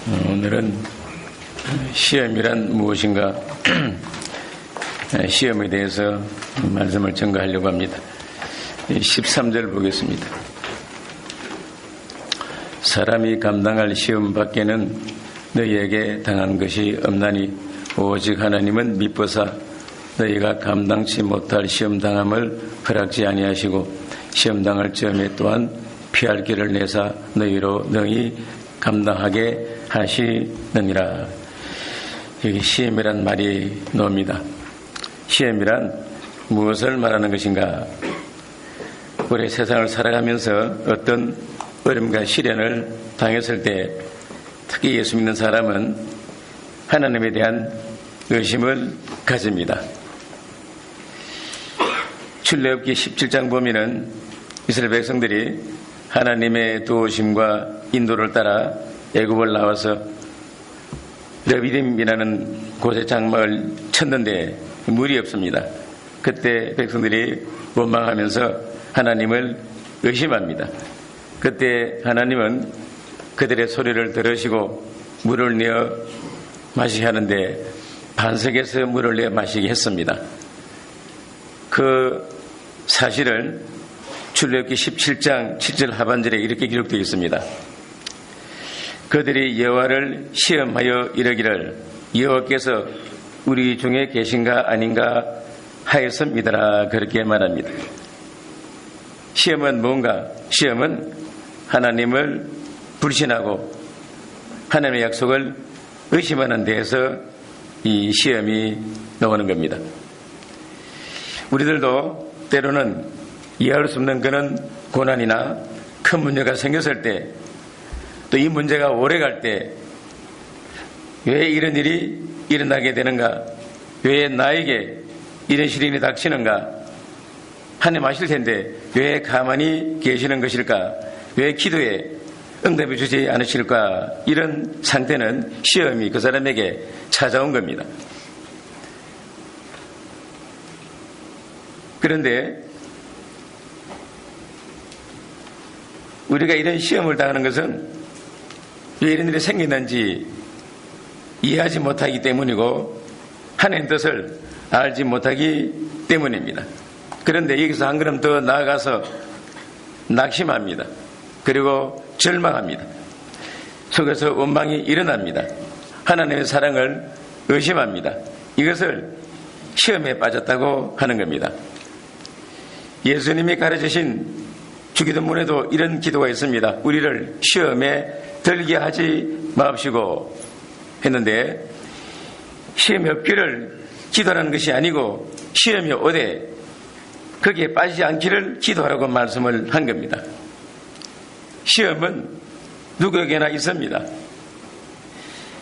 오늘은 시험이란 무엇인가 시험에 대해서 말씀을 전가하려고 합니다. 13절 보겠습니다. 사람이 감당할 시험 밖에는 너희에게 당한 것이 없나니 오직 하나님은 미쁘사 너희가 감당치 못할 시험 당함을 허락지 아니하시고 시험 당할 점에 또한 피할 길을 내사 너희로 능히 감당하게 하시느니라. 여기 시험이란 말이 나옵니다. 시험이란 무엇을 말하는 것인가? 우리 세상을 살아가면서 어떤 어려움과 시련을 당했을 때 특히 예수 믿는 사람은 하나님에 대한 의심을 가집니다. 출애굽기 17장 보면은 이스라엘 백성들이 하나님의 도우심과 인도를 따라 애굽을 나와서 르비딤이라는 곳에 장막을 쳤는데 물이 없습니다. 그때 백성들이 원망하면서 하나님을 의심합니다. 그때 하나님은 그들의 소리를 들으시고 물을 내어 마시게 하는데 반석에서 물을 내어 마시게 했습니다. 그 사실을 출애굽기 17장 7절 하반절에 이렇게 기록되어 있습니다. 그들이 여호와를 시험하여 이르기를 여호와께서 우리 중에 계신가 아닌가 하여서 믿으라, 그렇게 말합니다. 시험은 뭔가? 시험은 하나님을 불신하고 하나님의 약속을 의심하는 데에서 이 시험이 나오는 겁니다. 우리들도 때로는 이해할 수 없는 그런 고난이나 큰 문제가 생겼을 때, 또 이 문제가 오래 갈 때 왜 이런 일이 일어나게 되는가, 왜 나에게 이런 시련이 닥치는가, 하나님 아실 텐데 왜 가만히 계시는 것일까, 왜 기도에 응답해 주지 않으실까, 이런 상태는 시험이 그 사람에게 찾아온 겁니다. 그런데 우리가 이런 시험을 당하는 것은 왜 이런 일이 생기는지 이해하지 못하기 때문이고 하나님의 뜻을 알지 못하기 때문입니다. 그런데 여기서 한 걸음 더 나아가서 낙심합니다. 그리고 절망합니다. 속에서 원망이 일어납니다. 하나님의 사랑을 의심합니다. 이것을 시험에 빠졌다고 하는 겁니다. 예수님이 가르치신 주기도문에도 이런 기도가 있습니다. 우리를 시험에 들게 하지 마옵시고 했는데, 시험이 없기를 기도하는 것이 아니고 시험이 오되 거기에 빠지지 않기를 기도하라고 말씀을 한 겁니다. 시험은 누구에게나 있습니다.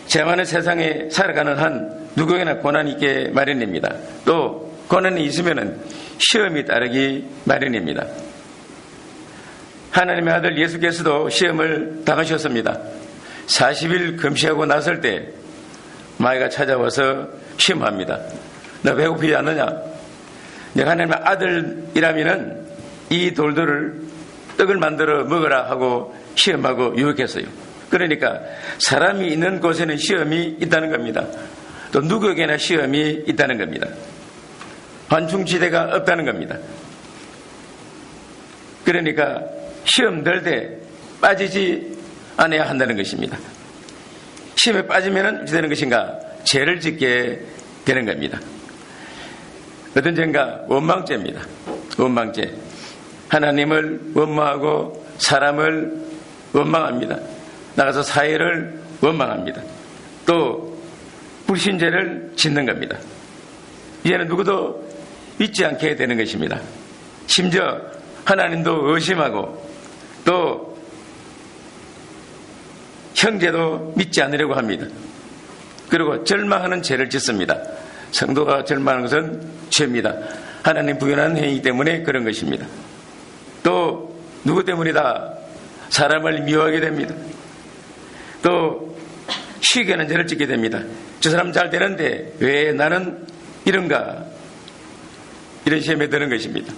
죄 많은 세상에 살아가는 한 누구에게나 고난이 있게 마련입니다. 또 고난이 있으면 시험이 따르기 마련입니다. 하나님의 아들 예수께서도 시험을 당하셨습니다. 40일 금식하고 났을 때 마귀가 찾아와서 시험합니다. 너 배고프지 않느냐? 내가 하나님의 아들이라면은 이 돌들을 떡을 만들어 먹으라 하고 시험하고 유혹했어요. 그러니까 사람이 있는 곳에는 시험이 있다는 겁니다. 또 누구에게나 시험이 있다는 겁니다. 환충지대가 없다는 겁니다. 그러니까 시험 들 때 빠지지 않아야 한다는 것입니다. 시험에 빠지면 어떻게 되는 것인가? 죄를 짓게 되는 겁니다. 어떤 죄인가? 원망죄입니다. 원망죄. 하나님을 원망하고 사람을 원망합니다. 나가서 사회를 원망합니다. 또 불신죄를 짓는 겁니다. 이제는 누구도 믿지 않게 되는 것입니다. 심지어 하나님도 의심하고 또 형제도 믿지 않으려고 합니다. 그리고 절망하는 죄를 짓습니다. 성도가 절망하는 것은 죄입니다. 하나님 부인하는 행위이기 때문에 그런 것입니다. 또 누구 때문이다? 사람을 미워하게 됩니다. 또 시기하는 죄를 짓게 됩니다. 저 사람 잘 되는데 왜 나는 이런가? 이런 시험에 드는 것입니다.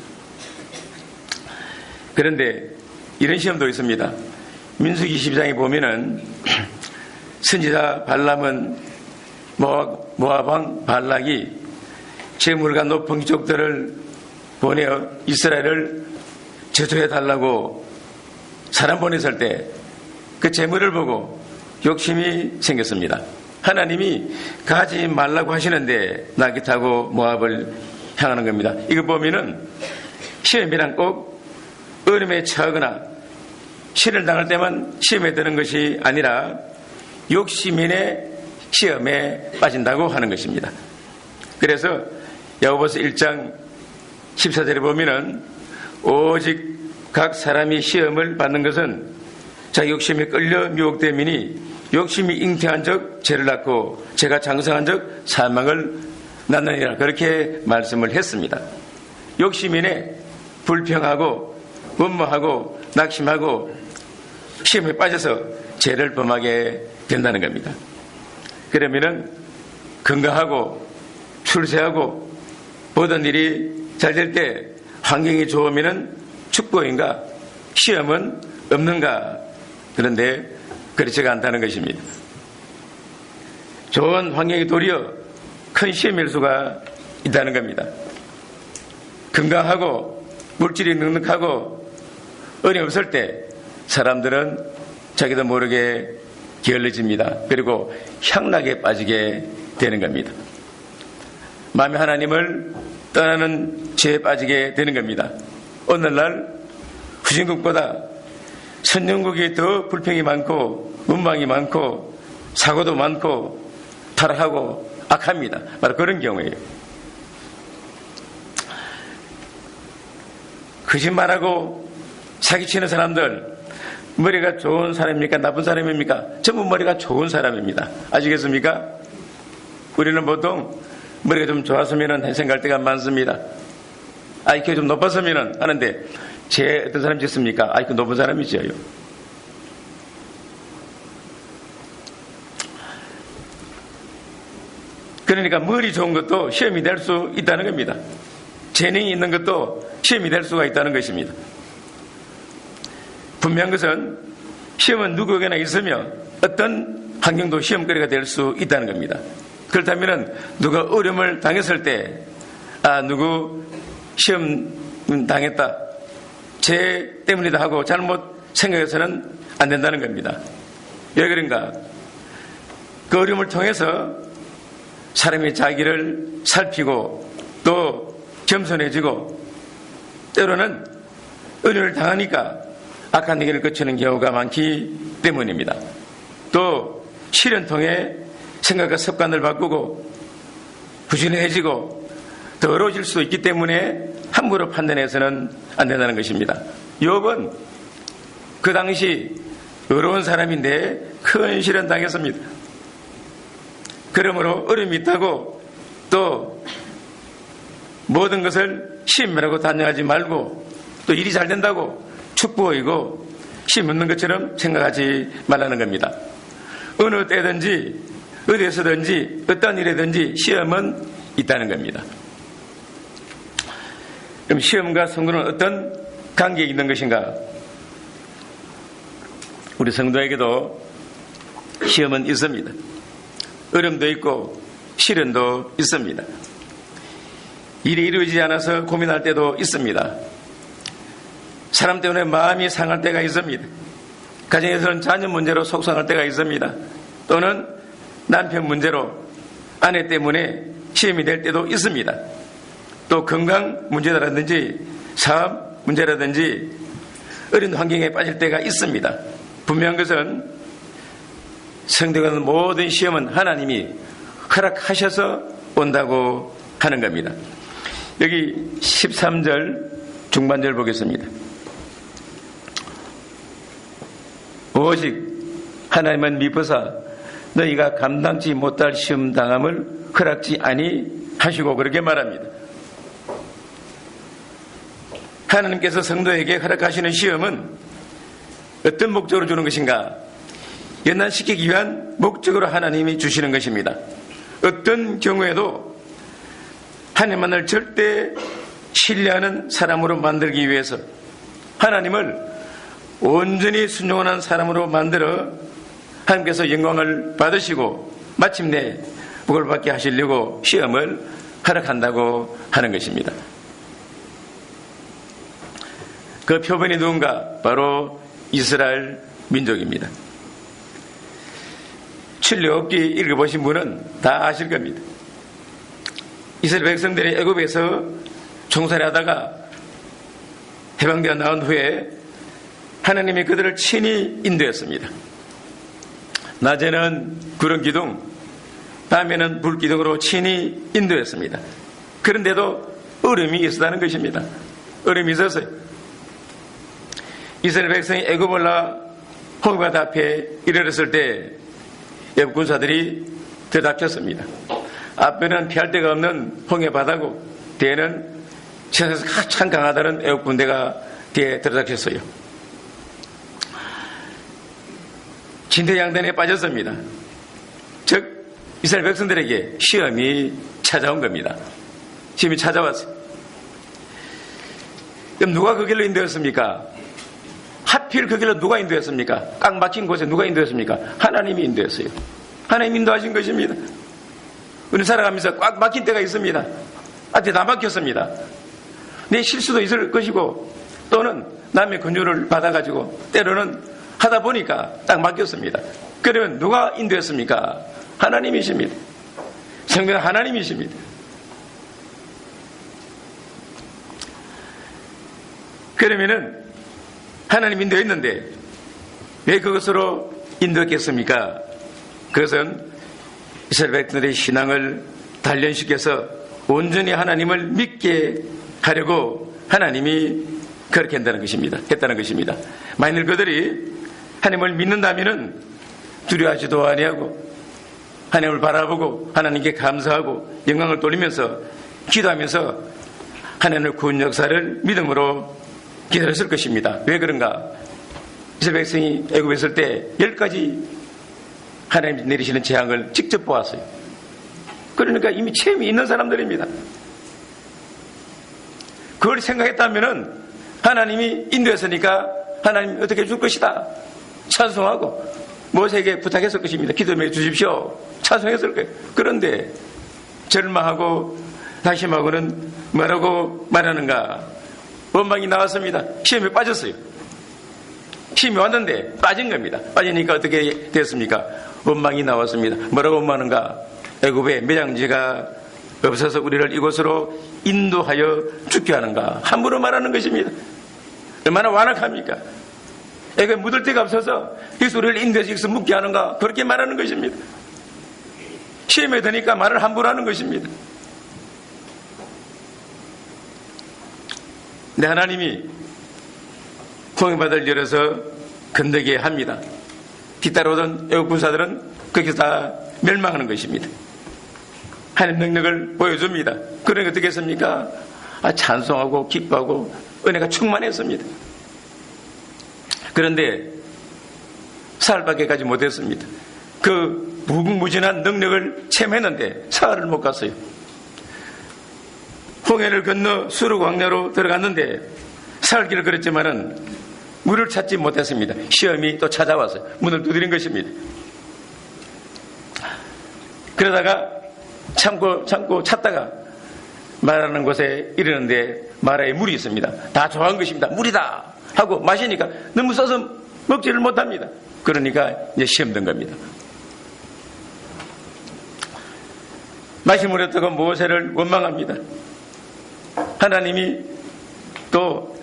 그런데 이런 시험도 있습니다. 민수기 12장에 보면은 선지자 발람은 모압 왕 발락이 재물과 높은 귀족들을 보내어 이스라엘을 저주해 달라고 사람 보냈을 때 그 재물을 보고 욕심이 생겼습니다. 하나님이 가지 말라고 하시는데 낙이 타고 모압을 향하는 겁니다. 이거 보면은 시험이란 꼭 어려움에 처하거나 시련을 당할 때만 시험에 드는 것이 아니라 욕심인의 시험에 빠진다고 하는 것입니다. 그래서 야고보서 1장 14절에 보면은 오직 각 사람이 시험을 받는 것은 자기 욕심에 끌려 미혹됨이니 욕심이 잉태한 적 죄를 낳고 죄가 장성한 적 사망을 낳느니라, 그렇게 말씀을 했습니다. 욕심인의 불평하고 원모하고 낙심하고 시험에 빠져서 죄를 범하게 된다는 겁니다. 그러면은 건강하고 출세하고 모든 일이 잘 될 때 환경이 좋으면은 축복인가? 시험은 없는가? 그런데 그렇지가 않다는 것입니다. 좋은 환경이 도리어 큰 시험일 수가 있다는 겁니다. 건강하고 물질이 넉넉하고 은혜 없을 때 사람들은 자기도 모르게 게을러집니다. 그리고 향락에 빠지게 되는 겁니다. 마음이 하나님을 떠나는 죄에 빠지게 되는 겁니다. 오늘날 후진국보다 선진국이 더 불평이 많고 원망이 많고 사고도 많고 타락하고 악합니다. 바로 그런 경우에요. 거짓말하고 사기치는 사람들, 머리가 좋은 사람입니까? 나쁜 사람입니까? 전부 머리가 좋은 사람입니다. 아시겠습니까? 우리는 보통 머리가 좀 좋았으면 생각할 때가 많습니다. IQ 좀 높았으면 하는데, 제 어떤 사람이 있습니까? IQ 높은 사람이지요. 그러니까 머리 좋은 것도 시험이 될 수 있다는 겁니다. 재능이 있는 것도 시험이 될 수가 있다는 것입니다. 분명한 것은 시험은 누구에게나 있으며 어떤 환경도 시험거리가 될 수 있다는 겁니다. 그렇다면 누가 어려움을 당했을 때 누구 시험 당했다, 죄 때문이다 하고 잘못 생각해서는 안 된다는 겁니다. 왜 그런가? 그 어려움을 통해서 사람이 자기를 살피고 또 겸손해지고 때로는 어려움을 당하니까 악한 얘기를 거치는 경우가 많기 때문입니다. 또 시련 통해 생각과 습관을 바꾸고 부진해지고 더 어려워질 수도 있기 때문에 함부로 판단해서는 안 된다는 것입니다. 욥은 그 당시 어려운 사람인데 큰 시련 당했습니다. 그러므로 어려움이 있다고 또 모든 것을 시험이라고 단정하지 말고 또 일이 잘 된다고 축복이고 시험 없는 것처럼 생각하지 말라는 겁니다. 어느 때든지 어디에서든지 어떤 일에든지 시험은 있다는 겁니다. 그럼 시험과 성도는 어떤 관계가 있는 것인가? 우리 성도에게도 시험은 있습니다. 어려움도 있고 시련도 있습니다. 일이 이루어지지 않아서 고민할 때도 있습니다. 사람 때문에 마음이 상할 때가 있습니다. 가정에서는 자녀 문제로 속상할 때가 있습니다. 또는 남편 문제로 아내 때문에 시험이 될 때도 있습니다. 또 건강 문제라든지 사업 문제라든지 어려운 환경에 빠질 때가 있습니다. 분명한 것은 성도가 하는 모든 시험은 하나님이 허락하셔서 온다고 하는 겁니다. 여기 13절 중반절 보겠습니다. 오직 하나님은 미쁘사 너희가 감당치 못할 시험 당함을 허락지 아니하시고 그렇게 말합니다. 하나님께서 성도에게 허락하시는 시험은 어떤 목적으로 주는 것인가? 연단시키기 위한 목적으로 하나님이 주시는 것입니다. 어떤 경우에도 하나님만을 절대 신뢰하는 사람으로 만들기 위해서 하나님을 온전히 순종하는 사람으로 만들어 하나님께서 영광을 받으시고 마침내 복을 받게 하시려고 시험을 허락한다고 하는 것입니다. 그 표본이 누군가? 바로 이스라엘 민족입니다. 출애굽기 읽어보신 분은 다 아실 겁니다. 이스라엘 백성들이 애굽에서 종살이하다가 해방되어 나온 후에 하나님이 그들을 친히 인도했습니다. 낮에는 구름 기둥, 밤에는 불 기둥으로 친히 인도했습니다. 그런데도 얼음이 있었다는 것입니다. 얼음이 있었어요. 이스라엘 백성이 애굽을 나와 홍해바다 앞에 이르렀을 때 애굽 군사들이 들이닥쳤습니다. 앞에는 피할 데가 없는 홍해바다고 뒤에는 세상에서 가장 강하다는 애굽 군대가 뒤에 들이닥쳤어요. 진퇴양단에 빠졌습니다. 즉 이스라엘 백성들에게 시험이 찾아온 겁니다. 시험이 찾아왔어요. 그럼 누가 그 길로 인도했습니까? 하필 그 길로 누가 인도했습니까? 꽉 막힌 곳에 누가 인도했습니까? 하나님이 인도했어요. 하나님이 인도하신 것입니다. 우리 살아가면서 꽉 막힌 때가 있습니다. 앞에 다 막혔습니다. 내 실수도 있을 것이고 또는 남의 권유를 받아가지고 때로는 하다 보니까 딱 막혔습니다. 그러면 누가 인도했습니까? 하나님이십니다. 성경은 하나님이십니다. 그러면은 하나님 인도했는데 왜 그것으로 인도했겠습니까? 그것은 이스라엘 백성들의 신앙을 단련시켜서 온전히 하나님을 믿게 하려고 하나님이 그렇게 했다는 것입니다. 만일 그들이 하나님을 믿는다면은 두려워하지도 아니하고 하나님을 바라보고 하나님께 감사하고 영광을 돌리면서 기도하면서 하나님의 구원 역사를 믿음으로 기다렸을 것입니다. 왜 그런가? 이스라엘 백성이 애굽에 있을 때 10가지 하나님이 내리시는 재앙을 직접 보았어요. 그러니까 이미 체험이 있는 사람들입니다. 그걸 생각했다면은 하나님이 인도했으니까 하나님 어떻게 해줄 것이다 찬송하고 모세에게 부탁했을 것입니다. 기도해 주십시오. 찬송했을 거예요. 그런데 절망하고 낙심하고는 뭐라고 말하는가? 원망이 나왔습니다. 시험에 빠졌어요. 시험이 왔는데 빠진 겁니다. 빠지니까 어떻게 됐습니까? 원망이 나왔습니다. 뭐라고 원망하는가? 애굽에 매장지가 없어서 우리를 이곳으로 인도하여 죽게 하는가? 함부로 말하는 것입니다. 얼마나 완악합니까? 애굽에 묻을 데가 없어서 그래서 우리를 인도해서 여기서 묵게 하는가? 그렇게 말하는 것입니다. 시험에 드니까 말을 함부로 하는 것입니다. 근데 하나님이 홍해바다를 열어서 건너게 합니다. 뒤따라오던 애국 군사들은 거기서 다 멸망하는 것입니다. 하나님 능력을 보여줍니다. 그러니 어떻게 했습니까? 찬송하고 기뻐하고 은혜가 충만했습니다. 그런데 사흘밖에 가지 못했습니다. 그 무궁무진한 능력을 체험했는데 사흘을 못 갔어요. 홍해를 건너 수르 광야로 들어갔는데 사흘길을 걸었지만은 물을 찾지 못했습니다. 시험이 또 찾아와서 문을 두드린 것입니다. 그러다가 참고 찾다가 마라는 곳에 이르는데 마라에 물이 있습니다. 다 좋아한 것입니다. 물이다 하고 마시니까 너무 써서 먹지를 못합니다. 그러니까 이제 시험 든 겁니다. 마실 물에 뜨고 모세를 원망합니다. 하나님이 또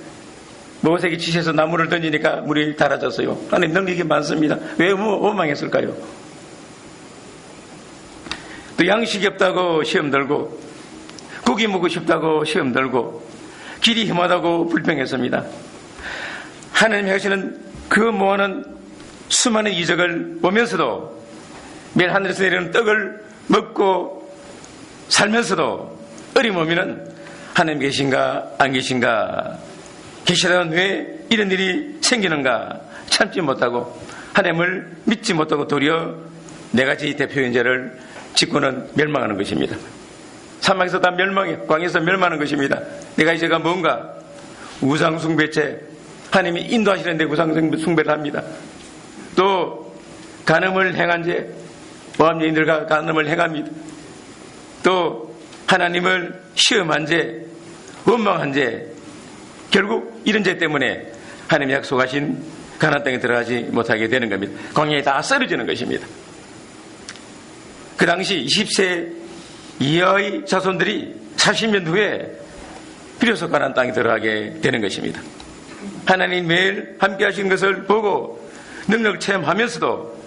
모세에게 지시해서 나무를 던지니까 물이 달아졌어요. 하나님 능력이 많습니다. 왜 원망했을까요? 또 양식이 없다고 시험 들고 고기 먹고 싶다고 시험 들고 길이 험하다고 불평했습니다. 하나님이 하시는 그 모아는 수많은 이적을 보면서도 매일 하늘에서 내리는 떡을 먹고 살면서도 어림없이는 하나님 계신가 안 계신가, 계시다면 왜 이런 일이 생기는가 참지 못하고 하나님을 믿지 못하고 도리어 네 가지 대표 인재를 짓고는 멸망하는 것입니다. 사막에서 다 멸망해, 광에서 멸망하는 것입니다. 네 가지가 뭔가? 우상숭배죄, 하나님이 인도하시는데 우상숭배를 합니다. 또 간음을 행한 죄, 모함여인들과 간음을 행합니다. 또 하나님을 시험한 죄, 원망한 죄, 결국 이런 죄 때문에 하나님이 약속하신 가나안 땅에 들어가지 못하게 되는 겁니다. 광야에 다 쓰러지는 것입니다. 그 당시 20세 이하의 자손들이 40년 후에 비로소 가나안 땅에 들어가게 되는 것입니다. 하나님 매일 함께 하시는 것을 보고 능력을 체험하면서도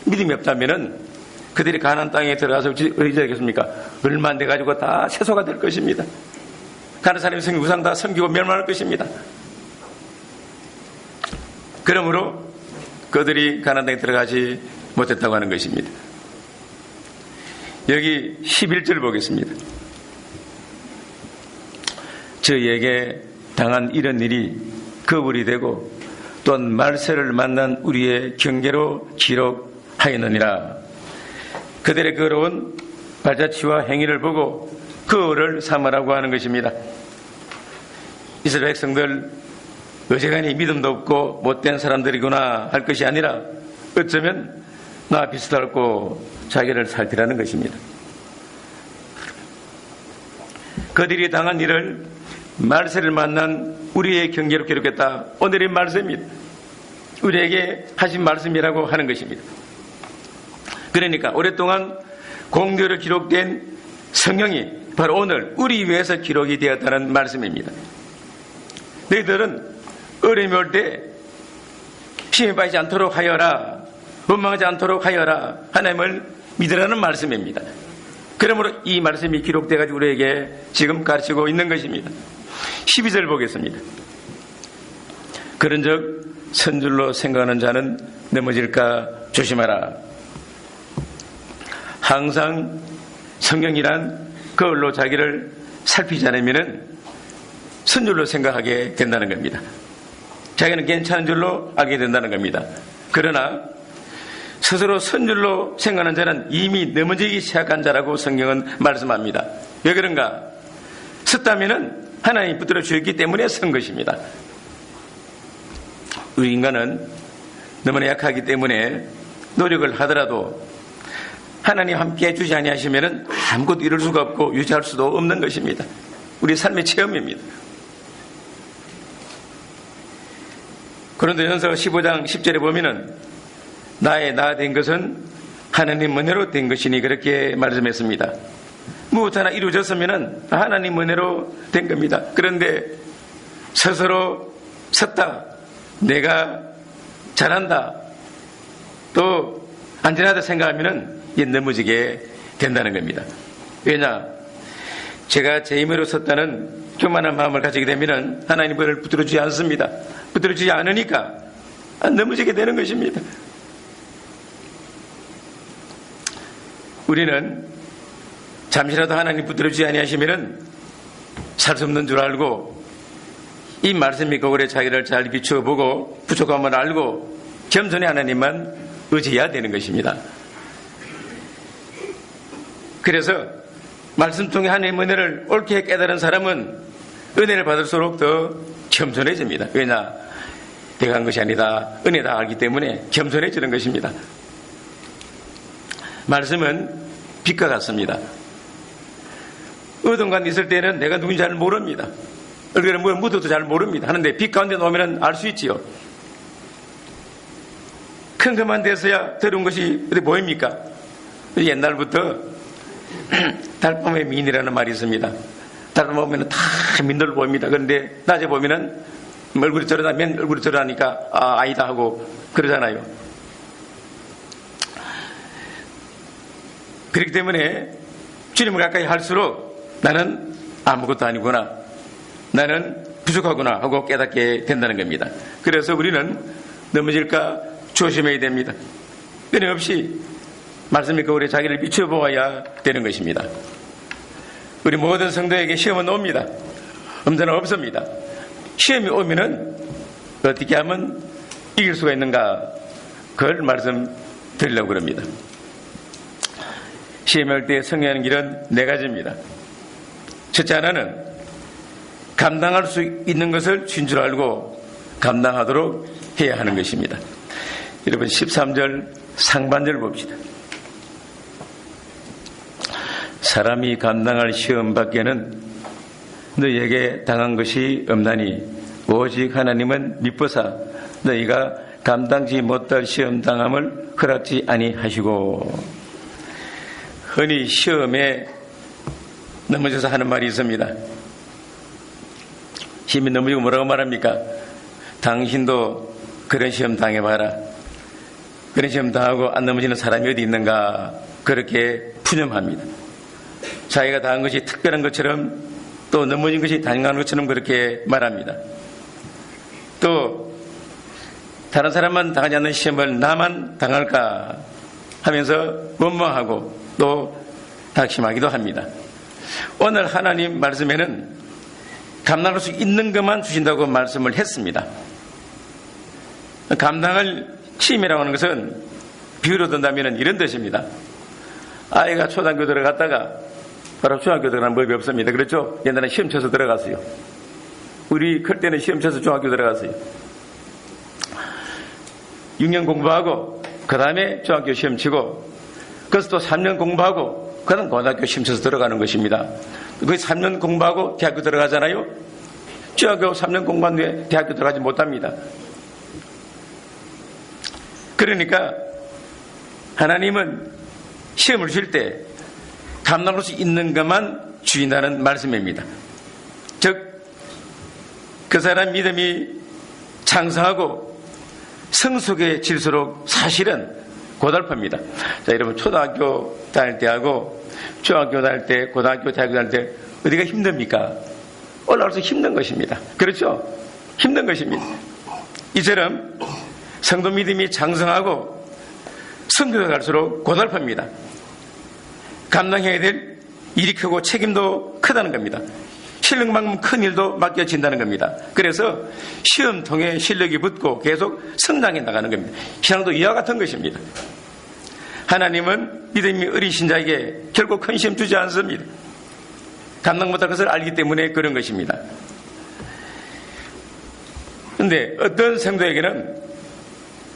믿음이 없다면 그들이 가나안 땅에 들어가서 어디 되겠습니까? 얼마 안 돼가지고 다 채소가 될 것입니다. 가나안 사람이 섬긴 우상 다 섬기고 멸망할 것입니다. 그러므로 그들이 가나안 땅에 들어가지 못했다고 하는 것입니다. 여기 11절 보겠습니다. 저희에게 당한 이런 일이 거울이 되고 또한 말세를 만난 우리의 경계로 기록하였느니라. 그들의 더러운 발자취와 행위를 보고 거울을 삼으라고 하는 것입니다. 이스라엘 백성들 어지간히 믿음도 없고 못된 사람들이구나 할 것이 아니라 어쩌면 나 비슷하고 자기를 살피라는 것입니다. 그들이 당한 일을 말세를 만난 우리의 경계로 기록했다. 오늘의 말씀입니다. 우리에게 하신 말씀이라고 하는 것입니다. 그러니까 오랫동안 공교로 기록된 성경이 바로 오늘 우리 위해서 기록이 되었다는 말씀입니다. 너희들은 어려움이 올 때 힘에 빠지지 않도록 하여라, 원망하지 않도록 하여라, 하나님을 믿으라는 말씀입니다. 그러므로 이 말씀이 기록돼가지고 우리에게 지금 가르치고 있는 것입니다. 12절 보겠습니다. 그런즉 선줄로 생각하는 자는 넘어질까 조심하라. 항상 성경이란 그걸로 자기를 살피지 않으면 선줄로 생각하게 된다는 겁니다. 자기는 괜찮은 줄로 알게 된다는 겁니다. 그러나 스스로 선줄로 생각하는 자는 이미 넘어지기 시작한 자라고 성경은 말씀합니다. 왜 그런가? 섰다면은 하나님이 붙들어 주셨기 때문에 선 것입니다. 우리 인간은 너무나 약하기 때문에 노력을 하더라도 하나님 함께 해주지 아니하시면은 아무것도 이룰 수가 없고 유지할 수도 없는 것입니다. 우리 삶의 체험입니다. 고린도전서 15장 10절에 보면은 나의 나 된 것은 하나님 은혜로 된 것이니 그렇게 말씀했습니다. 무엇 하나 이루어졌으면은 하나님 은혜로 된 겁니다. 그런데 스스로 섰다, 내가 잘한다, 또 안전하다 생각하면은 넘어지게 된다는 겁니다. 왜냐? 제가 제 힘으로 섰다는 교만한 마음을 가지게 되면은 하나님 은혜를 붙들어주지 않습니다. 붙들어주지 않으니까 넘어지게 되는 것입니다. 우리는 잠시라도 하나님 붙들어주지 아니하시면은 살 수 없는 줄 알고 이 말씀이 거울에 자기를 잘 비추어보고 부족함을 알고 겸손히 하나님만 의지해야 되는 것입니다. 그래서 말씀 통해 하나님의 은혜를 옳게 깨달은 사람은 은혜를 받을수록 더 겸손해집니다. 왜냐? 내가 한 것이 아니다, 은혜다 알기 때문에 겸손해지는 것입니다. 말씀은 빛과 같습니다. 어둠 있을 때는 내가 누군지 잘 모릅니다. 얼굴에 뭐 묻어도 잘 모릅니다. 하는데 빛 가운데 놓으면 알 수 있지요. 큰 것만 돼서야 더러운 것이 어디 보입니까? 옛날부터 달밤의 미인이라는 말이 있습니다. 달밤 보면 다 민들로 보입니다. 그런데 낮에 보면은 얼굴이 드러나면 얼굴이 드러나니까 아니다 하고 그러잖아요. 그렇기 때문에 주님을 가까이 할수록 나는 아무것도 아니구나, 나는 부족하구나 하고 깨닫게 된다는 겁니다. 그래서 우리는 넘어질까 조심해야 됩니다. 끊임없이 말씀이 거울에 자기를 비춰보아야 되는 것입니다. 우리 모든 성도에게 시험은 옵니다. 엄선은 없습니다. 시험이 오면은 어떻게 하면 이길 수가 있는가, 그걸 말씀드리려고 그럽니다. 시험이 올 때 승리하는 길은 네 가지입니다. 첫째 하나는 감당할 수 있는 것을 준 줄 알고 감당하도록 해야 하는 것입니다. 여러분 13절 상반절 봅시다. 사람이 감당할 시험 밖에는 너희에게 당한 것이 없나니 오직 하나님은 미쁘사 너희가 감당지 못할 시험 당함을 허락지 아니하시고. 흔히 시험에 넘어져서 하는 말이 있습니다. 시험이 넘어지고 뭐라고 말합니까? 당신도 그런 시험 당해봐라. 그런 시험 당하고 안 넘어지는 사람이 어디 있는가, 그렇게 푸념합니다. 자기가 당한 것이 특별한 것처럼, 또 넘어진 것이 당연한 것처럼 그렇게 말합니다. 또 다른 사람만 당하지 않는 시험을 나만 당할까 하면서 원망하고 또 낙심하기도 합니다. 오늘 하나님 말씀에는 감당할 수 있는 것만 주신다고 말씀을 했습니다. 감당할 시험이라고 하는 것은 비유로 든다면 이런 뜻입니다. 아이가 초등학교 들어갔다가 바로 중학교 들어가는 법이 없습니다. 그렇죠? 옛날에 시험 쳐서 들어갔어요. 우리 클 때는 시험 쳐서 중학교 들어갔어요. 6년 공부하고 그 다음에 중학교 시험 치고, 그래서 또 3년 공부하고 그 다음 고등학교 시험 쳐서 들어가는 것입니다. 그 3년 공부하고 대학교 들어가잖아요. 중학교 3년 공부한 뒤에 대학교 들어가지 못합니다. 그러니까 하나님은 시험을 줄 때 감당할 수 있는 것만 주인다는 말씀입니다. 즉 그 사람 믿음이 장성하고 성숙해질수록 사실은 고달픕니다. 자, 여러분 초등학교 다닐 때하고 중학교 다닐 때, 고등학교, 대학교 다닐 때 어디가 힘듭니까? 올라갈수 힘든 것입니다. 그렇죠? 힘든 것입니다. 이처럼 성도 믿음이 장성하고 성교가 갈수록 고달픕니다. 감당해야 될 일이 크고 책임도 크다는 겁니다. 실력만큼 큰 일도 맡겨진다는 겁니다. 그래서 시험 통해 실력이 붙고 계속 성장해 나가는 겁니다. 신앙도 이와 같은 것입니다. 하나님은 믿음이 어리신 자에게 결코 큰 시험 주지 않습니다. 감당 못할 것을 알기 때문에 그런 것입니다. 그런데 어떤 성도에게는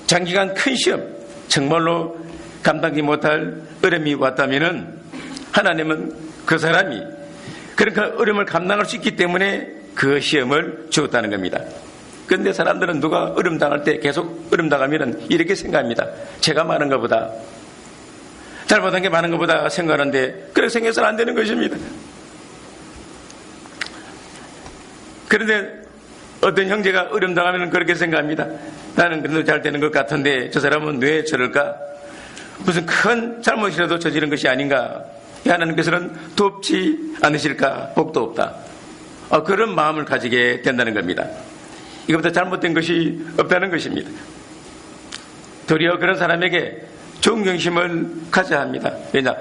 장기간 큰 시험, 정말로 감당하지 못할 어려움이 왔다면 하나님은 그 사람이 그러니까 어려움을 감당할 수 있기 때문에 그 시험을 주었다는 겁니다. 그런데 사람들은 누가 어려움 당할 때 계속 어려움 당하면 이렇게 생각합니다. 제가 많은 것보다, 잘못한 게 많은 것보다 생각하는데 그렇게 생각해서는 안 되는 것입니다. 그런데 어떤 형제가 어려움 당하면 그렇게 생각합니다. 나는 그래도 잘 되는 것 같은데 저 사람은 왜 저럴까? 무슨 큰 잘못이라도 저지른 것이 아닌가? 하나님께서는 돕지 않으실까? 복도 없다. 그런 마음을 가지게 된다는 겁니다. 이것보다 잘못된 것이 없다는 것입니다. 도리어 그런 사람에게 존경심을 가져야 합니다. 왜냐?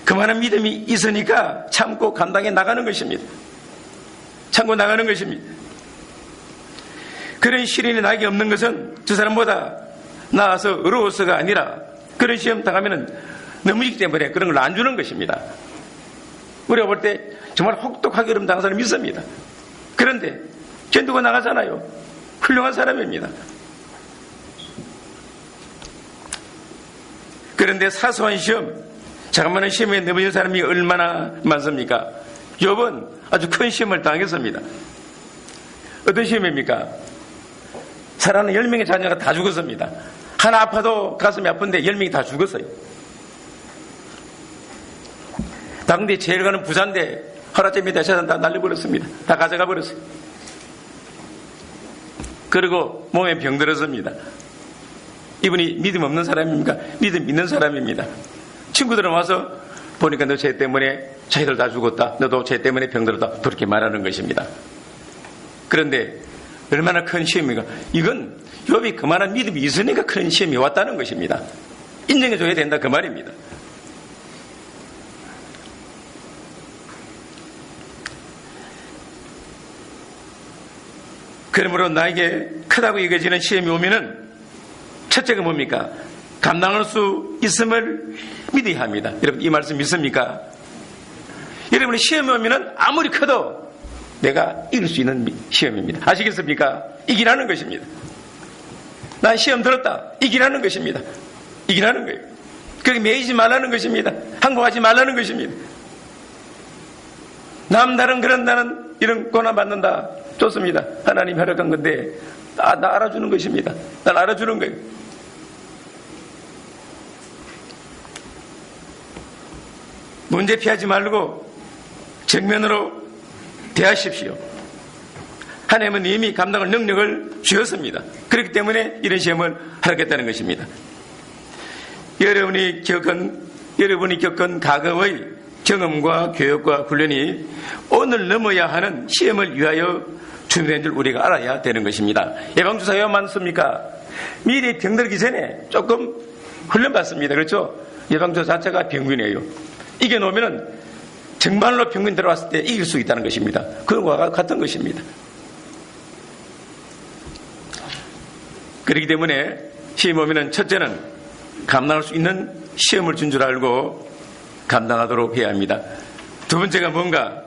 그만한 믿음이 있으니까 참고 감당해 나가는 것입니다. 참고 나가는 것입니다. 그런 시련이 나에게 없는 것은 저 사람보다 나아서 어려워서가 아니라 그런 시험 당하면 넘어지기 때문에 그런 걸 안 주는 것입니다. 우리가 볼 때 정말 혹독하게 어려움 당한 사람이 있습니다. 그런데 견디고 나가잖아요. 훌륭한 사람입니다. 그런데 사소한 시험, 자그마한 시험에 넘어진 사람이 얼마나 많습니까? 욥은 아주 큰 시험을 당했습니다. 어떤 시험입니까? 사랑하는 10명의 자녀가 다 죽었습니다. 하나 아파도 가슴이 아픈데 10명이 다 죽었어요. 당대 제일 가는 부자인데 하루아침에 재산 다 날려버렸습니다. 다 가져가 버렸어요. 그리고 몸에 병들었습니다. 이분이 믿음 없는 사람입니까? 믿음 있는 사람입니다. 친구들은 와서 보니까 너 죄 때문에 자기들 다 죽었다. 너도 죄 때문에 병들었다. 그렇게 말하는 것입니다. 그런데 얼마나 큰 시험인가? 이건 욥이 그만한 믿음이 있으니까 큰 시험이 왔다는 것입니다. 인정해줘야 된다 그 말입니다. 그러므로 나에게 크다고 여겨지는 시험이 오면은 첫째가 뭡니까? 감당할 수 있음을 믿어야 합니다. 여러분 이 말씀 믿습니까? 여러분이 시험이 오면은 아무리 커도 내가 이길 수 있는 시험입니다. 아시겠습니까? 이기라는 것입니다. 난 시험 들었다. 이기라는 것입니다. 이기라는 거예요. 그렇게 매이지 말라는 것입니다. 항복하지 말라는 것입니다. 남다른 그런 나는 이런 고난 받는다. 좋습니다. 하나님 허락한 건데 나 알아주는 것입니다. 날 알아주는 거예요. 문제 피하지 말고 정면으로 대하십시오. 하나님은 이미 감당할 능력을 주었습니다. 그렇기 때문에 이런 시험을 하겠다는 것입니다. 여러분이 겪은 과거의 경험과 교육과 훈련이 오늘 넘어야 하는 시험을 위하여 준비된 줄 우리가 알아야 되는 것입니다. 예방주사 왜 많습니까? 미리 병들기 전에 조금 훈련받습니다. 그렇죠? 예방주사 자체가 병균이에요. 이겨놓으면 정말로 병균 들어왔을 때 이길 수 있다는 것입니다. 그와 같은 것입니다. 그렇기 때문에 시험 오면 첫째는 감당할 수 있는 시험을 준 줄 알고 감당하도록 해야 합니다. 두 번째가 뭔가?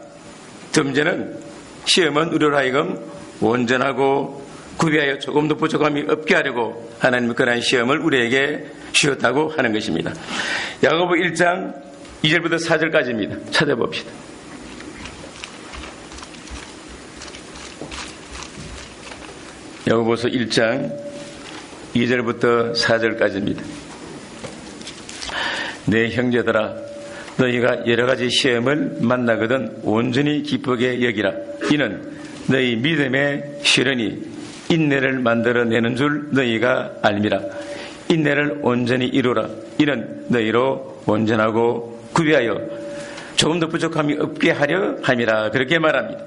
두 번째는 시험은 우리로 하여금 온전하고 구비하여 조금도 부족함이 없게 하려고 하나님의 그러한 시험을 우리에게 주셨다고 하는 것입니다. 야고보 1장 2절부터 4절까지입니다. 찾아봅시다. 야고보서 1장 2절부터 4절까지입니다. 내 형제들아, 너희가 여러가지 시험을 만나거든 온전히 기쁘게 여기라. 이는 너희 믿음의 시련이 인내를 만들어내는 줄 너희가 알미라. 인내를 온전히 이루라. 이는 너희로 온전하고 구비하여 조금도 부족함이 없게 하려 함이라. 그렇게 말합니다.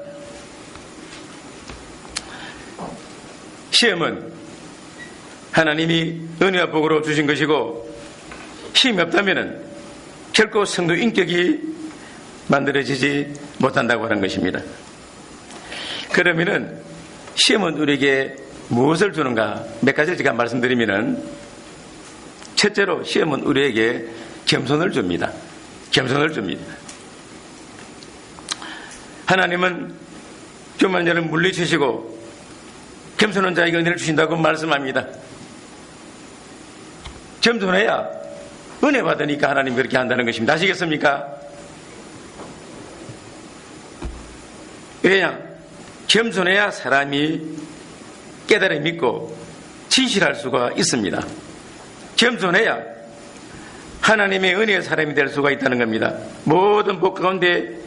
시험은 하나님이 은혜와 복으로 주신 것이고, 힘이 없다면 결코 성도 인격이 만들어지지 못한다고 하는 것입니다. 그러면은 시험은 우리에게 무엇을 주는가? 몇 가지를 제가 말씀드리면은, 첫째로 시험은 우리에게 겸손을 줍니다. 겸손을 줍니다. 하나님은 교만한 자를 물리치시고 겸손한 자에게 은혜를 주신다고 말씀합니다. 겸손해야 은혜 받으니까 하나님 그렇게 한다는 것입니다. 아시겠습니까? 왜냐? 겸손해야 사람이 깨달아 믿고 진실할 수가 있습니다. 겸손해야 하나님의 은혜의 사람이 될 수가 있다는 겁니다. 모든 복 가운데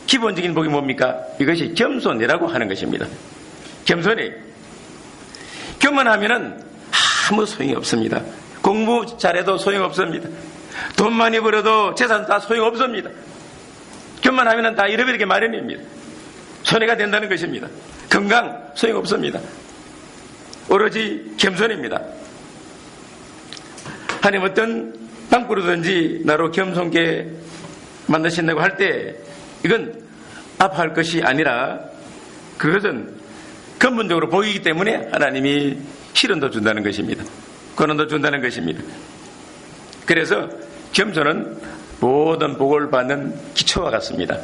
기본적인 복이 뭡니까? 이것이 겸손이라고 하는 것입니다. 겸손해. 교만하면은 아무 소용이 없습니다. 공부 잘해도 소용없습니다. 돈 많이 벌어도 재산 다 소용없습니다. 교만하면은 다 잃어버리게 마련입니다. 손해가 된다는 것입니다. 건강 소용없습니다. 오로지 겸손입니다. 하나님 어떤 땅굴이든지 나로 겸손게 만드신다고 할 때 이건 아파할 것이 아니라 그것은 근본적으로 복이기 때문에 하나님이 시련도 준다는 것입니다. 고난도 준다는 것입니다. 그래서 겸손은 모든 복을 받는 기초와 같습니다.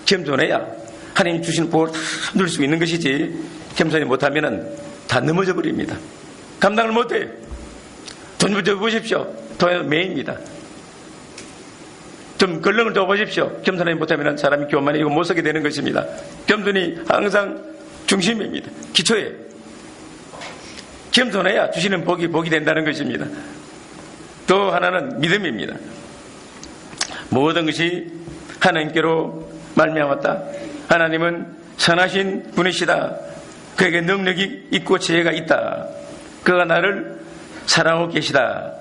겸손해야 하나님 주신 복을 다 누릴 수 있는 것이지, 겸손히 못하면 다 넘어져 버립니다. 감당을 못해요. 돈 좀 줘보십시오. 돈은 매입니다. 좀 걸렁을 줘보십시오. 겸손하지 못하면 사람이 교만해지고 못 서게 되는 것입니다. 겸손이 항상 중심입니다. 기초에 겸손해야 주시는 복이 된다는 것입니다. 또 하나는 믿음입니다. 모든 것이 하나님께로 말미암았다. 하나님은 선하신 분이시다. 그에게 능력이 있고 지혜가 있다. 그가 나를 사랑하고 계시다.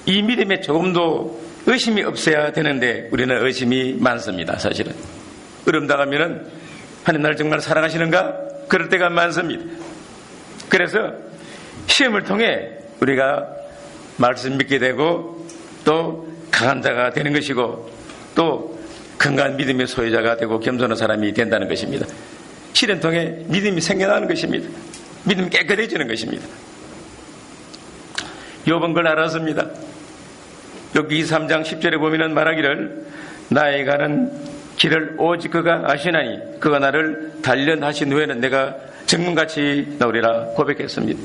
이 믿음에 조금도 의심이 없어야 되는데 우리는 의심이 많습니다. 사실은 어려움당하면 하나님 나를 정말 사랑하시는가? 그럴 때가 많습니다. 그래서 시험을 통해 우리가 말씀 믿게 되고 또 강한 자가 되는 것이고 또 건강한 믿음의 소유자가 되고 겸손한 사람이 된다는 것입니다. 시련 통해 믿음이 생겨나는 것입니다. 믿음이 깨끗해지는 것입니다. 욥은 그걸 알았습니다. 여기 3장 10절에 보면 말하기를 나의 가는 길을 오직 그가 아시나니 그가 나를 단련하신 후에는 내가 정문같이 나오리라 고백했습니다.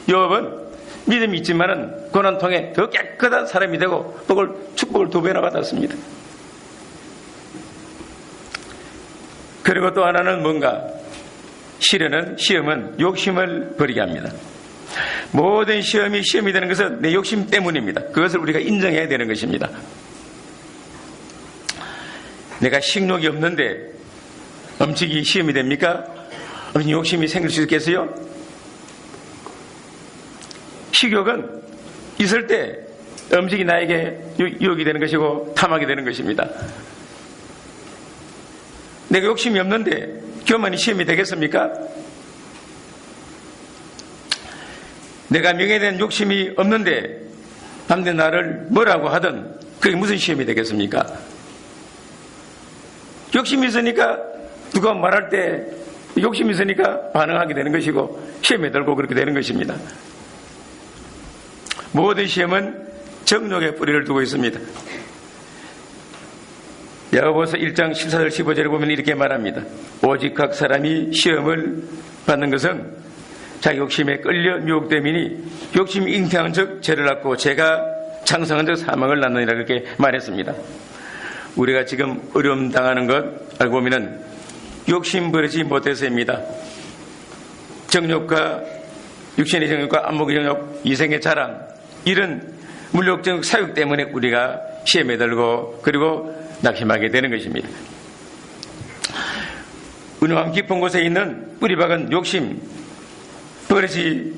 욥은 믿음이 있지만은 고난 통해 더 깨끗한 사람이 되고 축복을 2배나 받았습니다. 그리고 또 하나는 뭔가? 시험은 욕심을 버리게 합니다. 모든 시험이 되는 것은 내 욕심 때문입니다. 그것을 우리가 인정해야 되는 것입니다. 내가 식욕이 없는데 음식이 시험이 됩니까? 욕심이 생길 수 있겠어요? 식욕은 있을 때 음식이 나에게 유혹이 되는 것이고 탐하게 되는 것입니다. 내가 욕심이 없는데 교만이 시험이 되겠습니까? 내가 명예에 대한 욕심이 없는데 남들 나를 뭐라고 하든 그게 무슨 시험이 되겠습니까? 욕심이 있으니까 누가 말할 때 욕심이 있으니까 반응하게 되는 것이고 시험에 들고 그렇게 되는 것입니다. 모든 시험은 정욕의 뿌리를 두고 있습니다. 야고보서 1장 14절 15절에 보면 이렇게 말합니다. 오직 각 사람이 시험을 받는 것은 자기 욕심에 끌려 미혹됨이니 욕심이 잉태한 즉 죄를 낳고 죄가 창성한 즉 사망을 낳느니라 그렇게 말했습니다. 우리가 지금 어려움 당하는 것 알고 보면 욕심 버리지 못해서입니다. 정욕과 육신의 정욕과 안목의 정욕, 이생의 자랑 이런 물욕적 사욕 때문에 우리가 시험에 들고 그리고 낙심하게 되는 것입니다. 은왕 깊은 곳에 있는 뿌리박은 욕심 버리지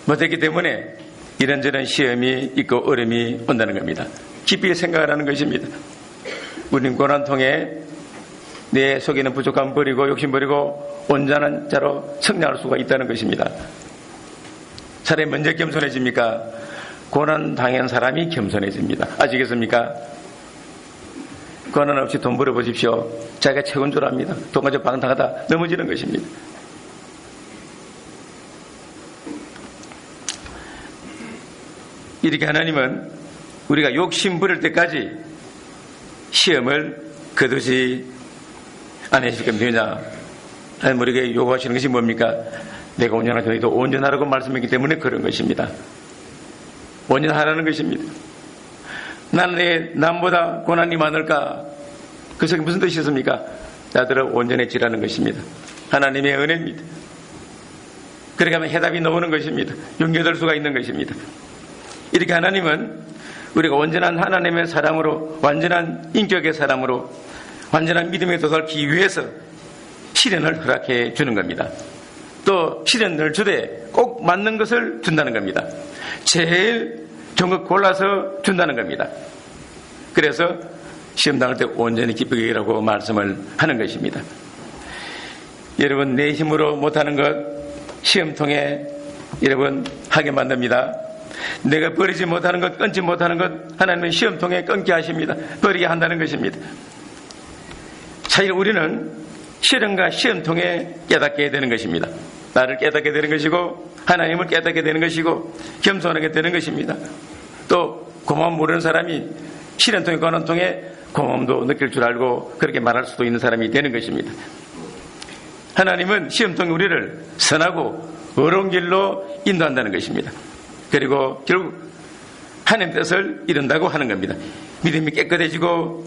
못했기 때문에 이런저런 시험이 있고 어려움이 온다는 겁니다. 깊이 생각을 하는 것입니다. 우리는 고난 통해 내 속에 있는 부족함 버리고 욕심 버리고 온전한 자로 성장할 수가 있다는 것입니다. 차라리 먼저 겸손해집니까? 고난 당한 사람이 겸손해집니다. 아시겠습니까? 고난 없이 돈 벌어보십시오. 자기가 최고인 줄 압니다. 돈 가지고 방탕하다 넘어지는 것입니다. 이렇게 하나님은 우리가 욕심 부릴 때까지 시험을 거두지 않으실 겁니다. 하나님 우리에게 요구하시는 것이 뭡니까? 내가 온전하게 너희도 온전하라고 말씀했기 때문에 그런 것입니다. 온전하라는 것입니다. 나는 왜 남보다 고난이 많을까? 그 속에 무슨 뜻이 있습니까? 나들은 온전해지라는 것입니다. 하나님의 은혜입니다. 그렇게 하면 해답이 나오는 것입니다. 용기될 수가 있는 것입니다. 이렇게 하나님은 우리가 온전한 하나님의 사람으로 완전한 인격의 사람으로 완전한 믿음에 도달하기 위해서 시련을 허락해 주는 겁니다. 또 시련을 주되 꼭 맞는 것을 준다는 겁니다. 제일 좋은 것 골라서 준다는 겁니다. 그래서 시험 당할 때 온전히 기쁘게 일하고 말씀을 하는 것입니다. 여러분 내 힘으로 못하는 것 시험 통해 여러분 하게 만듭니다. 내가 버리지 못하는 것 끊지 못하는 것 하나님은 시험 통해 끊게 하십니다. 버리게 한다는 것입니다. 사실 우리는 시련과 시험 통해 깨닫게 되는 것입니다. 나를 깨닫게 되는 것이고 하나님을 깨닫게 되는 것이고 겸손하게 되는 것입니다. 또 고마움 모르는 사람이 시련 통해 고난 통해 고마움도 느낄 줄 알고 그렇게 말할 수도 있는 사람이 되는 것입니다. 하나님은 시험 통해 우리를 선하고 어려운 길로 인도한다는 것입니다. 그리고 결국 하나님 뜻을 이룬다고 하는 겁니다. 믿음이 깨끗해지고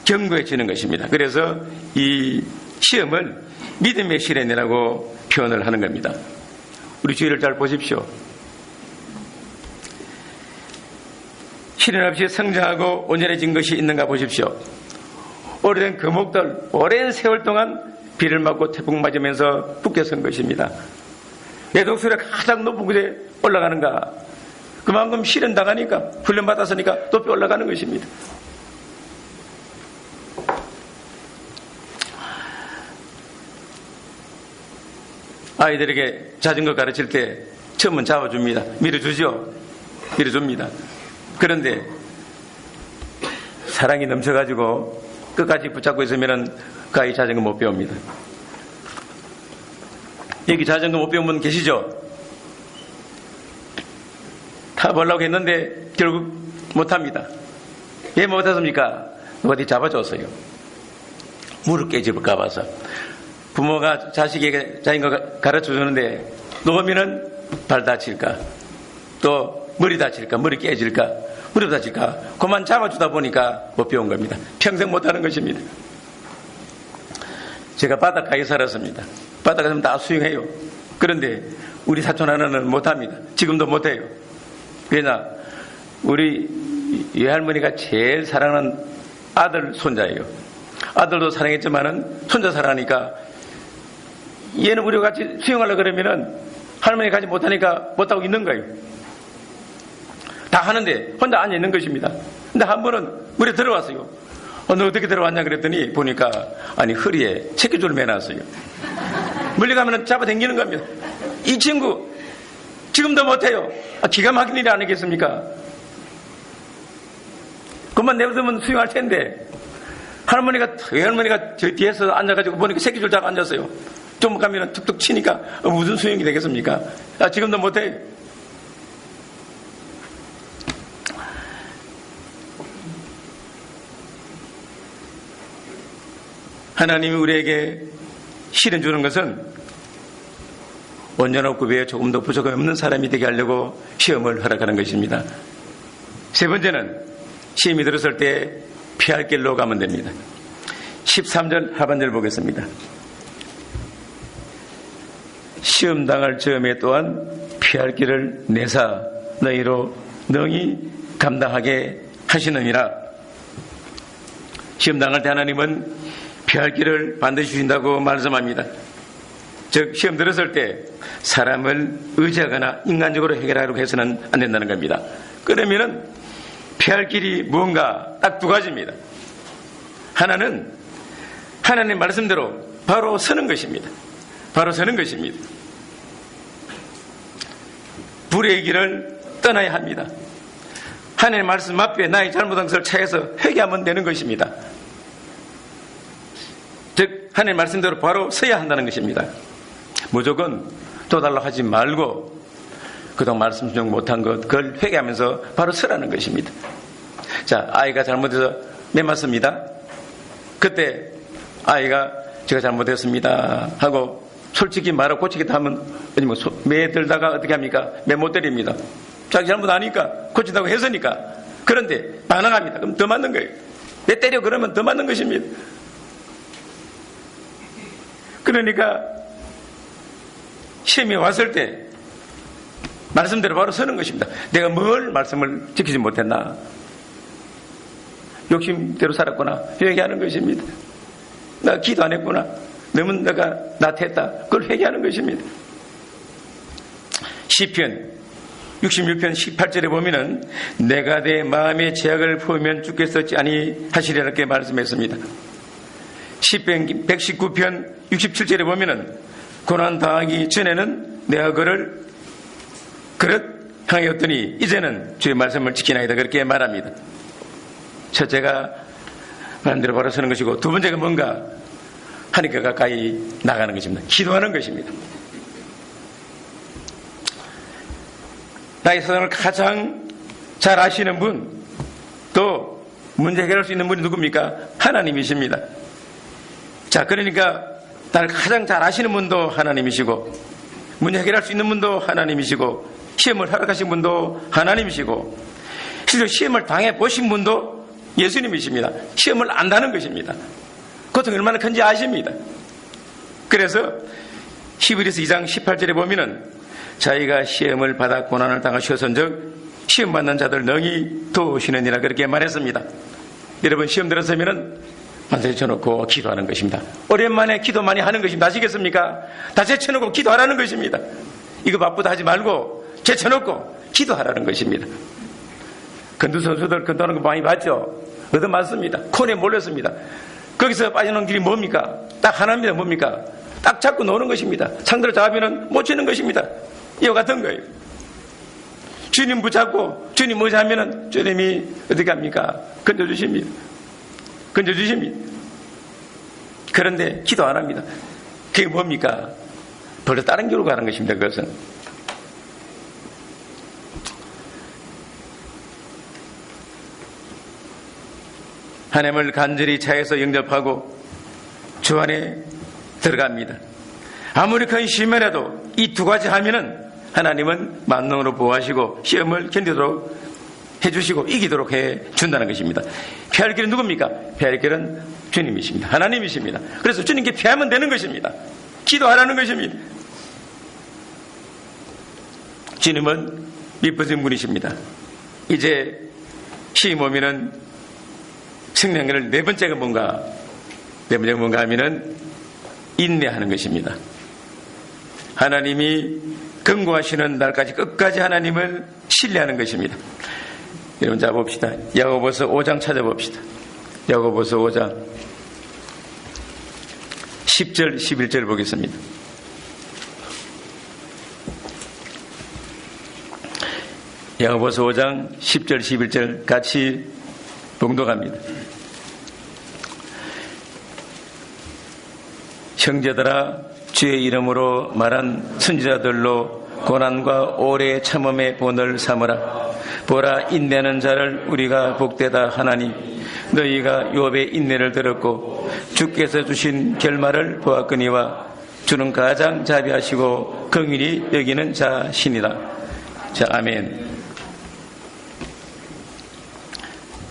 견고해지는 것입니다. 그래서 이 시험을 믿음의 시련이라고 표현을 하는 겁니다. 우리 주위를 잘 보십시오. 시련 없이 성장하고 온전해진 것이 있는가 보십시오. 오래된 거목들 오랜 세월 동안 비를 맞고 태풍 맞으면서 북게 선 것입니다. 왜 독수리가 가장 높은 곳에 올라가는가? 그만큼 시련 당하니까 훈련 받았으니까 높이 올라가는 것입니다. 아이들에게 자전거 가르칠 때 처음은 잡아줍니다. 밀어주죠. 밀어줍니다. 그런데 사랑이 넘쳐가지고 끝까지 붙잡고 있으면 그 아이 자전거 못 배웁니다. 여기 자전거 못 배운 분 계시죠? 타보려고 했는데 결국 못합니다. 왜 못했습니까? 누가 어디 잡아줬어요. 무릎 깨집을까 봐서. 부모가 자식에게 자전거 가르쳐주는데 놓으면은 발 다칠까 또 머리 다칠까, 머리 깨질까, 무릎 다칠까, 그만 잡아주다 보니까 못 배운 겁니다. 평생 못하는 것입니다. 제가 바닷가에 살았습니다. 바닷가에서 다 수영해요. 그런데 우리 사촌 하나는 못합니다. 지금도 못해요. 왜냐? 우리 외할머니가 제일 사랑하는 아들 손자예요. 아들도 사랑했지만은 손자 사랑하니까 얘는 우리가 같이 수영하려고 그러면은 할머니 같이 못하니까 못하고 있는 거예요. 다 하는데 혼자 앉아 있는 것입니다. 근데 한 번은 물에 들어왔어요. 너 어떻게 들어왔냐 그랬더니 보니까 아니 허리에 체크줄을 매놨어요. 멀리 가면은 잡아당기는 겁니다. 이 친구 지금도 못해요. 기가 막힌 일이 아니겠습니까? 그만 내버리면 수영할 텐데 외할머니가 저 뒤에서 앉아가지고 보니까 새끼줄 잡고 앉았어요. 좀 가면 툭툭 치니까 무슨 수영이 되겠습니까? 지금도 못해요. 하나님이 우리에게 실은 주는 것은 온전하고 외에 조금 더 부족함이 없는 사람이 되게 하려고 시험을 허락하는 것입니다. 세 번째는 시험이 들었을 때 피할 길로 가면 됩니다. 13절 하반절 보겠습니다. 시험 당할 즈음에 또한 피할 길을 내사 너희로 능히 감당하게 하시느니라. 시험 당할 때 하나님은 피할 길을 반드시 주신다고 말씀합니다. 즉 시험 들었을 때 사람을 의지하거나 인간적으로 해결하려고 해서는 안 된다는 겁니다. 그러면은 피할 길이 뭔가 딱 두 가지입니다. 하나는 하나님 말씀대로 바로 서는 것입니다. 바로 서는 것입니다. 불의 길을 떠나야 합니다. 하나님 말씀 앞에 나의 잘못한 것을 찾아서 회개하면 되는 것입니다. 즉 하나님 말씀대로 바로 서야 한다는 것입니다. 무조건 도달로 하지 말고 그동안 말씀 수정 못한 것 그걸 회개하면서 바로 서라는 것입니다. 자, 아이가 잘못해서 매 맞습니다. 그때 아이가 제가 잘못했습니다 하고 솔직히 말하고 고치겠다 하면 매 들다가 어떻게 합니까? 매 못 때립니다. 자기 잘못 아니까 고친다고 했으니까. 그런데 반항합니다. 그럼 더 맞는 거예요. 매 때려 그러면 더 맞는 것입니다. 그러니까 시험이 왔을 때 말씀대로 바로 서는 것입니다. 내가 뭘 말씀을 지키지 못했나? 욕심대로 살았구나. 회개하는 것입니다. 나 기도 안 했구나. 너무 내가 나태했다. 그걸 회개하는 것입니다. 시편 66편 18절에 보면은 내가 내 마음의 죄악을 품으면 주께서 어찌 아니하시리라 이렇게 말씀했습니다. 시편 119편 67절에 보면은 고난 당하기 전에는 내가 그를 그릇 향하였더니 이제는 주의 말씀을 지키나이다 그렇게 말합니다. 첫째가 마음대로 바로 서는 것이고 두 번째가 뭔가 하나님께 가까이 나가는 것입니다. 기도하는 것입니다. 나의 사정을 가장 잘 아시는 분, 또 문제 해결할 수 있는 분이 누굽니까? 하나님이십니다. 자, 그러니까 나를 가장 잘 아시는 분도 하나님이시고 문제 해결할 수 있는 분도 하나님이시고 시험을 허락하신 분도 하나님이시고 실제로 시험을 당해보신 분도 예수님이십니다. 시험을 안다는 것입니다. 고통이 얼마나 큰지 아십니다. 그래서 히브리서 2장 18절에 보면은 자기가 시험을 받아 고난을 당하셨은즉 시험 받는 자들 능히 도우시느니라 그렇게 말했습니다. 여러분 시험 들었으면은 만세 쳐놓고 기도하는 것입니다. 오랜만에 기도 많이 하는 것입니다. 아시겠습니까? 다 제쳐놓고 기도하라는 것입니다. 이거 바쁘다 하지 말고 제쳐놓고 기도하라는 것입니다. 건두 선수들 건두하는 거 많이 봤죠? 얻어맞습니다. 콘에 몰렸습니다. 거기서 빠져나오는 길이 뭡니까? 딱 하나입니다. 뭡니까? 딱 잡고 노는 것입니다. 상대를 잡으면 못 치는 것입니다. 이와 같은 거예요. 주님 붙잡고 주님 뭐지 하면은 주님이 어떻게 합니까? 건져주십니다. 건져주십니다. 그런데 기도 안 합니다. 그게 뭡니까? 벌써 다른 길로 가는 것입니다. 그것은. 하나님을 간절히 차에서 영접하고 주 안에 들어갑니다. 아무리 큰 시험이라도 이 두 가지 하면은 하나님은 만능으로 보호하시고 시험을 견디도록 해주시고 이기도록 해준다는 것입니다. 피할 길은 누굽니까? 피할 길은 주님이십니다. 하나님이십니다. 그래서 주님께 피하면 되는 것입니다. 기도하라는 것입니다. 주님은 미쁘신 분이십니다. 이제 시험 오면은 승리하는 네 번째가 뭔가 하면은 인내하는 것입니다. 하나님이 경고하시는 날까지 끝까지 하나님을 신뢰하는 것입니다. 여러분 자 봅시다. 야고보서 5장 찾아봅시다. 야고보서 5장 10절 11절 보겠습니다. 야고보서 5장 10절 11절 같이 봉독합니다. 형제들아 주의 이름으로 말한 선지자들로 고난과 오래 참음의 본을 삼으라. 보라 인내하는 자를 우리가 복되다 하나니 너희가 욥의 인내를 들었고 주께서 주신 결말을 보았거니와 주는 가장 자비하시고 긍휼히 여기는 자신이라. 자, 아멘.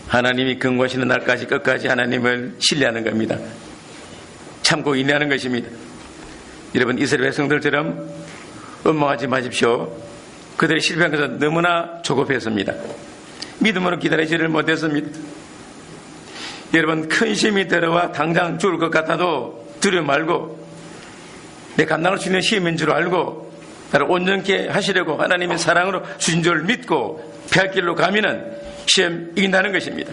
하나님이 경고하시는 날까지 끝까지 하나님을 신뢰하는 겁니다. 참고 인내하는 것입니다. 여러분 이스라엘 백성들처럼 원망하지 마십시오. 그들이 실패한 것은 너무나 조급했습니다. 믿음으로 기다리지를 못했습니다. 여러분 큰 시험이 들어와 당장 죽을 것 같아도 두려워 말고 내 감당할 수 있는 시험인 줄 알고 나를 온전케 하시려고 하나님의 사랑으로 주신 줄 믿고 피할 길로 가면은 시험 이긴다는 것입니다.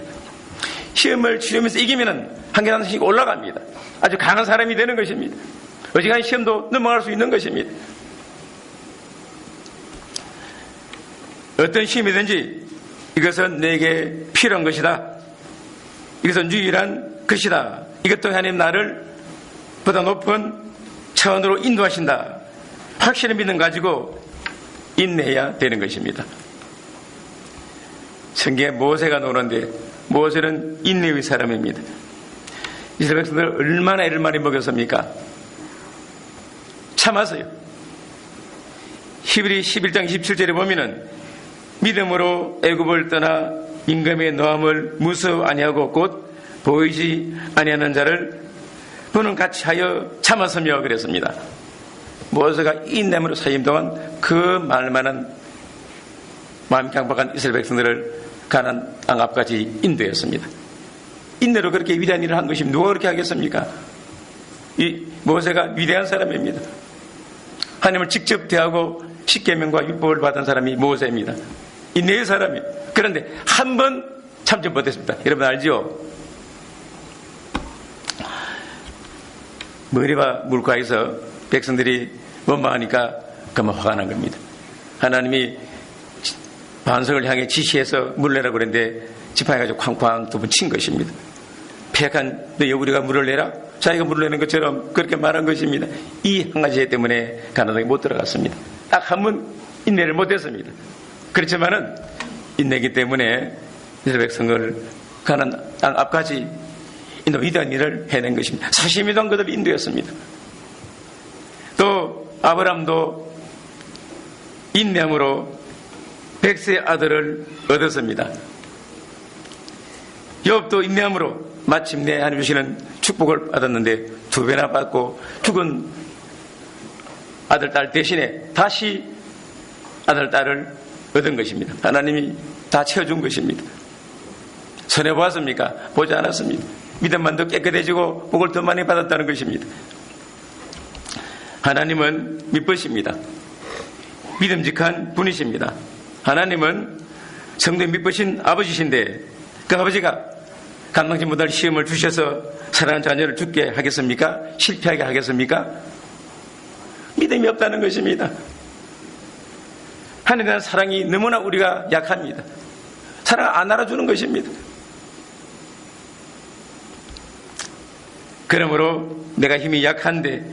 시험을 치르면서 이기면은 한 계단 씩 올라갑니다. 아주 강한 사람이 되는 것입니다. 어지간히 시험도 넘어갈 수 있는 것입니다. 어떤 시험이든지 이것은 내게 필요한 것이다. 이것은 유일한 것이다. 이것도 하나님 나를 보다 높은 차원으로 인도하신다. 확실히 믿음 가지고 인내해야 되는 것입니다. 성경에 모세가 나오는데 모세는 인내의 사람입니다. 이스라엘 백성들 얼마나 애를 많이 먹였습니까? 참았어요. 히브리 11장 27절에 보면은 믿음으로 애굽을 떠나 임금의 노함을 무서워 아니하고 곧 보이지 아니하는 자를 그는 같이 하여 참았으며 그랬습니다. 모세가 인내함으로 사임 동안 그 말만한 마음 강박한 이스라엘 백성들을 가나안 땅 앞까지 인도했습니다. 인내로 그렇게 위대한 일을 한 것이 누가 그렇게 하겠습니까? 이 모세가 위대한 사람입니다. 하나님을 직접 대하고 십계명과 율법을 받은 사람이 모세입니다. 인내의 사람이. 그런데 한 번 참지 못했습니다. 여러분 알죠? 머리와 물가에서 백성들이 원망하니까 그만 화가 난 겁니다. 하나님이 반석을 향해 지시해서 물 내라고 그랬는데 지팡이가지고 쾅쾅 두 번 친 것입니다. 폐역한 너희 우리가 물을 내라? 자기가 물을 내는 것처럼 그렇게 말한 것입니다. 이 한 가지 때문에 가나안에 못 들어갔습니다. 딱 한 번 인내를 못했습니다. 그렇지만은 인내기 때문에 이스라엘 백성을 가나안 땅 앞까지 인도 위대한 일을 해낸 것입니다. 40년 동안 그들을 인도했습니다. 또 아브라함도 인내함으로 100세 아들을 얻었습니다. 욥도 인내함으로 마침내 하나님 주시는 축복을 받았는데 2배나 받고 죽은 아들, 딸 대신에 다시 아들, 딸을 얻은 것입니다. 하나님이 다 채워준 것입니다. 손해보았습니까? 보지 않았습니다. 믿음만 더 깨끗해지고 복을 더 많이 받았다는 것입니다. 하나님은 미쁘십니다. 믿음직한 분이십니다. 하나님은 성도의 미쁘신 아버지신데 그 아버지가 감당치 못할 시험을 주셔서 사랑하는 자녀를 죽게 하겠습니까? 실패하게 하겠습니까? 믿음이 없다는 것입니다. 하나님에 대한 사랑이 너무나 우리가 약합니다. 사랑 안 알아주는 것입니다. 그러므로 내가 힘이 약한데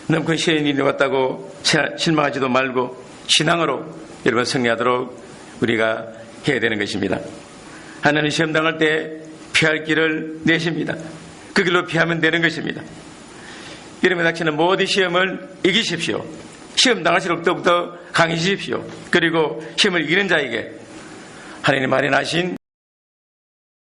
너무 큰 시련이 왔다고 실망하지도 말고 신앙으로 여러분 승리하도록 우리가 해야 되는 것입니다. 하나님 시험 당할 때 피할 길을 내십니다. 그 길로 피하면 되는 것입니다. 여러분 닥치는 모든 시험을 이기십시오. 시험 당할수록 더욱더 강해지십시오. 그리고 시험을 이기는 자에게 하나님 마련하신